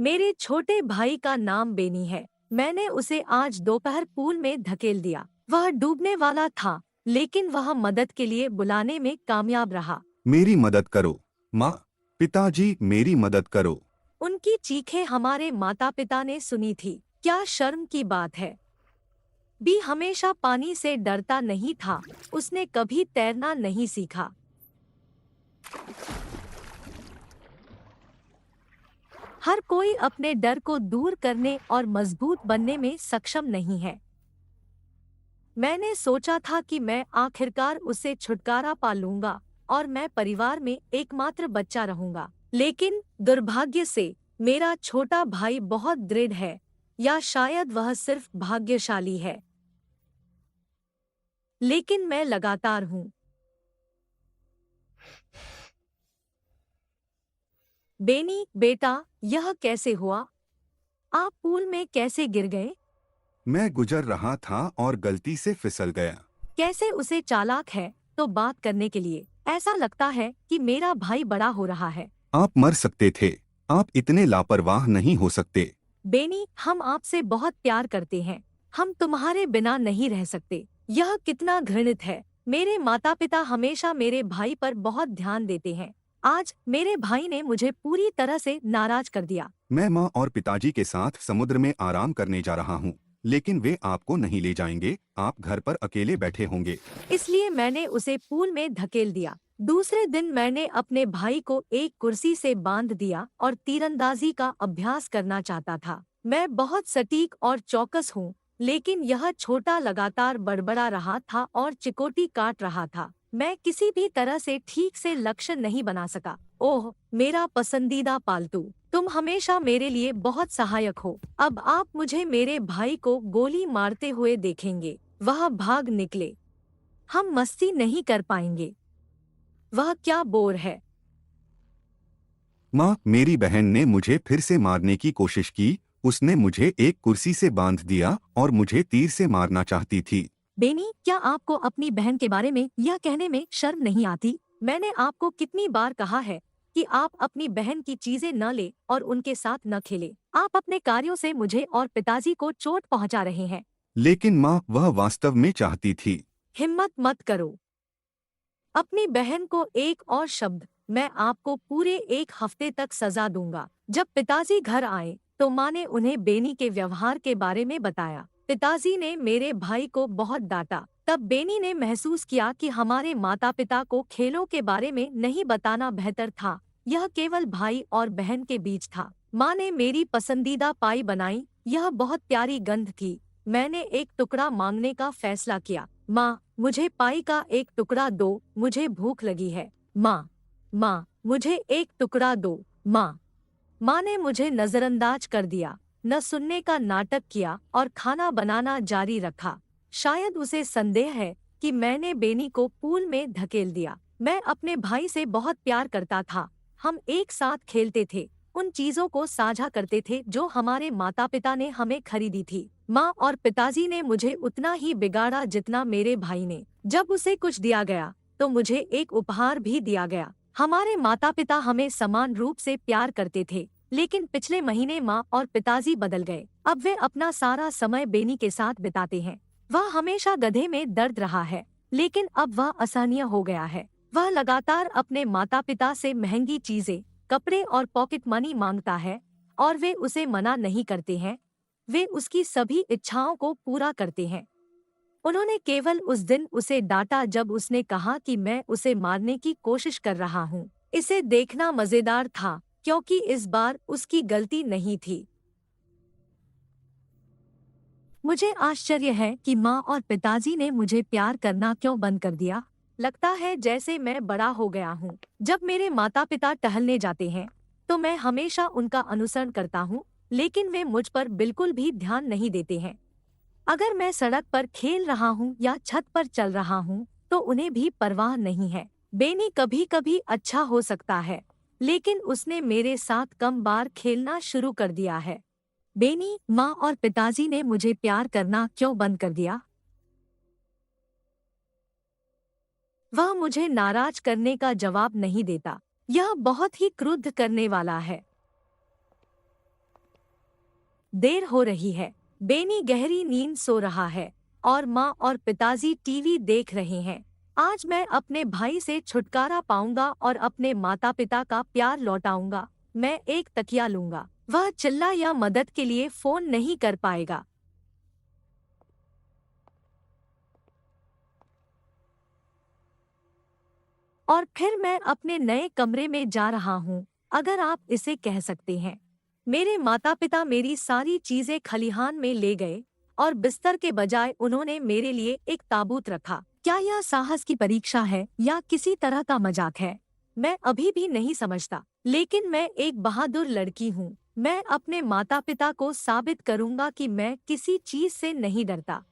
मेरे छोटे भाई का नाम बेनी है। मैंने उसे आज दोपहर पूल में धकेल दिया। वह डूबने वाला था, लेकिन वह मदद के लिए बुलाने में कामयाब रहा। मेरी मदद करो माँ, पिताजी मेरी मदद करो। उनकी चीखें हमारे माता पिता ने सुनी थी। क्या शर्म की बात है। बी हमेशा पानी से डरता नहीं था। उसने कभी तैरना नहीं सीखा। हर कोई अपने डर को दूर करने और मजबूत बनने में सक्षम नहीं है। मैंने सोचा था कि मैं आखिरकार उसे छुटकारा पा लूंगा और मैं परिवार में एकमात्र बच्चा रहूंगा। लेकिन दुर्भाग्य से मेरा छोटा भाई बहुत दृढ़ है, या शायद वह सिर्फ भाग्यशाली है। लेकिन मैं लगातार हूँ। बेनी बेटा, यह कैसे हुआ? आप पूल में कैसे गिर गए? मैं गुजर रहा था और गलती से फिसल गया। कैसे उसे चालाक है तो बात करने के लिए। ऐसा लगता है कि मेरा भाई बड़ा हो रहा है। आप मर सकते थे। आप इतने लापरवाह नहीं हो सकते। बेनी, हम आपसे बहुत प्यार करते हैं। हम तुम्हारे बिना नहीं रह सकते। यह कितना घृणित है। मेरे माता पिता हमेशा मेरे भाई पर बहुत ध्यान देते हैं। आज मेरे भाई ने मुझे पूरी तरह से नाराज कर दिया। मैं माँ और पिताजी के साथ समुद्र में आराम करने जा रहा हूँ, लेकिन वे आपको नहीं ले जाएंगे। आप घर पर अकेले बैठे होंगे। इसलिए मैंने उसे पूल में धकेल दिया। दूसरे दिन मैंने अपने भाई को एक कुर्सी से बांध दिया और तीरंदाजी का अभ्यास करना चाहता था। मैं बहुत सटीक और चौकस हूँ, लेकिन यह छोटा लगातार बड़बड़ा रहा था और चिकोटी काट रहा था। मैं किसी भी तरह से ठीक से लक्ष्य नहीं बना सका। ओह, मेरा पसंदीदा पालतू, तुम हमेशा मेरे लिए बहुत सहायक हो। अब आप मुझे मेरे भाई को गोली मारते हुए देखेंगे। वह भाग निकले। हम मस्ती नहीं कर पाएंगे। वह क्या बोर है। माँ, मेरी बहन ने मुझे फिर से मारने की कोशिश की। उसने मुझे एक कुर्सी से बांध दिया और मुझे तीर से मारना चाहती थी। बेनी, क्या आपको अपनी बहन के बारे में यह कहने में शर्म नहीं आती? मैंने आपको कितनी बार कहा है कि आप अपनी बहन की चीजें न ले और उनके साथ न खेले। आप अपने कार्यों से मुझे और पिताजी को चोट पहुंचा रहे हैं। लेकिन माँ, वह वास्तव में चाहती थी। हिम्मत मत करो। अपनी बहन को एक और शब्द, मैं आपको पूरे एक हफ्ते तक सजा दूंगा। जब पिताजी घर आए तो माँ ने उन्हें बेनी के व्यवहार के बारे में बताया। पिताजी ने मेरे भाई को बहुत डांटा। तब बेनी ने महसूस किया कि हमारे माता पिता को खेलों के बारे में नहीं बताना बेहतर था। यह केवल भाई और बहन के बीच था। माँ ने मेरी पसंदीदा पाई बनाई। यह बहुत प्यारी गंध थी। मैंने एक टुकड़ा मांगने का फैसला किया। माँ, मुझे पाई का एक टुकड़ा दो, मुझे भूख लगी है। माँ, माँ, मुझे एक टुकड़ा दो। माँ। माँ ने मुझे नजरअंदाज कर दिया, न सुनने का नाटक किया और खाना बनाना जारी रखा। शायद उसे संदेह है कि मैंने बेनी को पूल में धकेल दिया। मैं अपने भाई से बहुत प्यार करता था। हम एक साथ खेलते थे, उन चीजों को साझा करते थे जो हमारे माता पिता ने हमें खरीदी थी। माँ और पिताजी ने मुझे उतना ही बिगाड़ा जितना मेरे भाई ने। जब उसे कुछ दिया गया तो मुझे एक उपहार भी दिया गया। हमारे माता पिता हमें समान रूप से प्यार करते थे, लेकिन पिछले महीने माँ और पिताजी बदल गए। अब वे अपना सारा समय बेनी के साथ बिताते हैं। वह हमेशा गधे में दर्द रहा है, लेकिन अब वह असहनीय हो गया है। वह लगातार अपने माता पिता से महंगी चीजें, कपड़े और पॉकेट मनी मांगता है, और वे उसे मना नहीं करते हैं। वे उसकी सभी इच्छाओं को पूरा करते हैं। उन्होंने केवल उस दिन उसे डांटा जब उसने कहा कि मैं उसे मारने की कोशिश कर रहा हूँ। इसे देखना मजेदार था, क्योंकि इस बार उसकी गलती नहीं थी। मुझे आश्चर्य है कि माँ और पिताजी ने मुझे प्यार करना क्यों बंद कर दिया। लगता है जैसे मैं बड़ा हो गया हूँ। जब मेरे माता पिता टहलने जाते हैं तो मैं हमेशा उनका अनुसरण करता हूँ, लेकिन वे मुझ पर बिल्कुल भी ध्यान नहीं देते हैं। अगर मैं सड़क पर खेल रहा हूँ या छत पर चल रहा हूँ तो उन्हें भी परवाह नहीं है। बेनी कभी कभी अच्छा हो सकता है, लेकिन उसने मेरे साथ कम बार खेलना शुरू कर दिया है। बेनी, माँ और पिताजी ने मुझे प्यार करना क्यों बंद कर दिया? वह मुझे नाराज करने का जवाब नहीं देता। यह बहुत ही क्रुद्ध करने वाला है। देर हो रही है। बेनी गहरी नींद सो रहा है और माँ और पिताजी टीवी देख रहे हैं। आज मैं अपने भाई से छुटकारा पाऊंगा और अपने माता पिता का प्यार लौटाऊंगा। मैं एक तकिया लूंगा। वह चिल्ला या मदद के लिए फोन नहीं कर पाएगा। और फिर मैं अपने नए कमरे में जा रहा हूँ, अगर आप इसे कह सकते हैं। मेरे माता पिता मेरी सारी चीजें खलिहान में ले गए और बिस्तर के बजाय उन्होंने मेरे लिए एक ताबूत रखा। क्या यह साहस की परीक्षा है या किसी तरह का मजाक है? मैं अभी भी नहीं समझता, लेकिन मैं एक बहादुर लड़की हूँ। मैं अपने माता पिता को साबित करूंगा कि मैं किसी चीज से नहीं डरता।